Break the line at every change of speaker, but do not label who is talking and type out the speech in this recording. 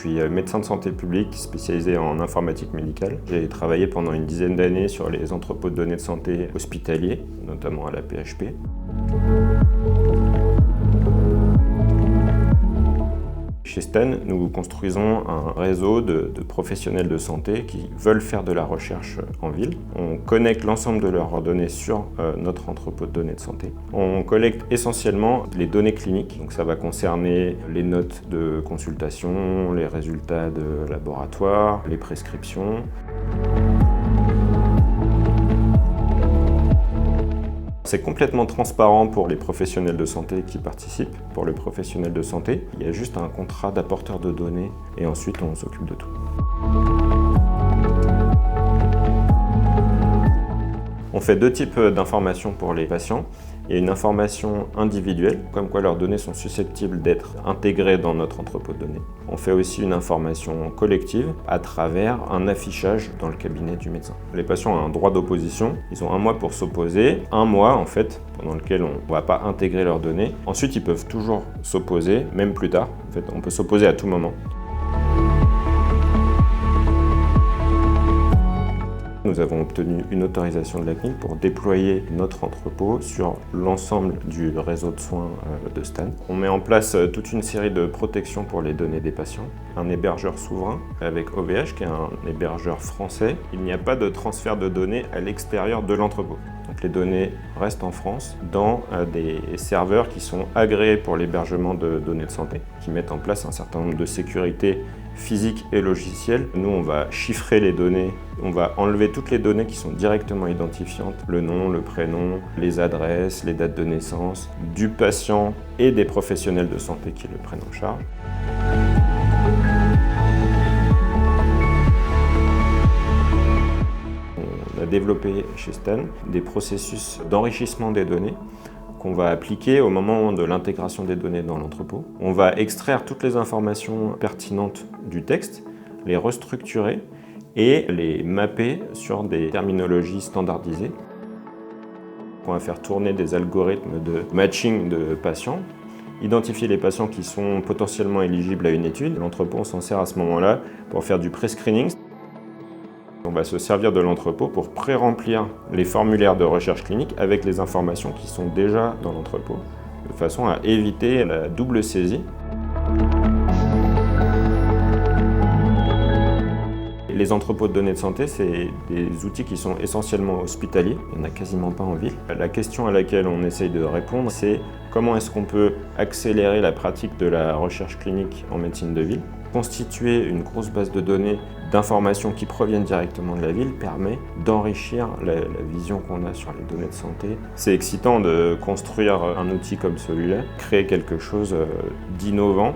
suis médecin de santé publique spécialisé en informatique médicale. J'ai travaillé pendant une dizaine d'années sur les entrepôts de données de santé hospitaliers, notamment à la PHP. Chez Stan, nous construisons un réseau de professionnels de santé qui veulent faire de la recherche en ville. On connecte l'ensemble de leurs données sur notre entrepôt de données de santé. On collecte essentiellement les données cliniques, donc ça va concerner les notes de consultation, les résultats de laboratoire, les prescriptions. C'est complètement transparent pour les professionnels de santé qui participent. Pour le professionnel de santé, il y a juste un contrat d'apporteur de données et ensuite on s'occupe de tout. On fait deux types d'informations pour les patients. Il y a une information individuelle, comme quoi leurs données sont susceptibles d'être intégrées dans notre entrepôt de données. On fait aussi une information collective à travers un affichage dans le cabinet du médecin. Les patients ont un droit d'opposition, ils ont un mois pour s'opposer, un mois en fait, pendant lequel on ne va pas intégrer leurs données. Ensuite, ils peuvent toujours s'opposer, même plus tard. En fait, on peut s'opposer à tout moment. Nous avons obtenu une autorisation de la CNIL pour déployer notre entrepôt sur l'ensemble du réseau de soins de Stan. On met en place toute une série de protections pour les données des patients. Un hébergeur souverain avec OVH, qui est un hébergeur français. Il n'y a pas de transfert de données à l'extérieur de l'entrepôt. Donc les données restent en France dans des serveurs qui sont agréés pour l'hébergement de données de santé, qui mettent en place un certain nombre de sécurités physiques et logicielles. Nous, on va chiffrer les données, on va enlever toutes les données qui sont directement identifiantes, le nom, le prénom, les adresses, les dates de naissance du patient et des professionnels de santé qui le prennent en charge. On a développé chez Stan des processus d'enrichissement des données qu'on va appliquer au moment de l'intégration des données dans l'entrepôt. On va extraire toutes les informations pertinentes du texte, les restructurer et les mapper sur des terminologies standardisées. On va faire tourner des algorithmes de matching de patients, identifier les patients qui sont potentiellement éligibles à une étude. L'entrepôt, on s'en sert à ce moment-là pour faire du pré-screening. On va se servir de l'entrepôt pour pré-remplir les formulaires de recherche clinique avec les informations qui sont déjà dans l'entrepôt, de façon à éviter la double saisie. Les entrepôts de données de santé, c'est des outils qui sont essentiellement hospitaliers, il n'y en a quasiment pas en ville. La question à laquelle on essaye de répondre, c'est comment est-ce qu'on peut accélérer la pratique de la recherche clinique en médecine de ville. Constituer une grosse base de données d'informations qui proviennent directement de la ville permet d'enrichir la vision qu'on a sur les données de santé. C'est excitant de construire un outil comme celui-là, créer quelque chose d'innovant.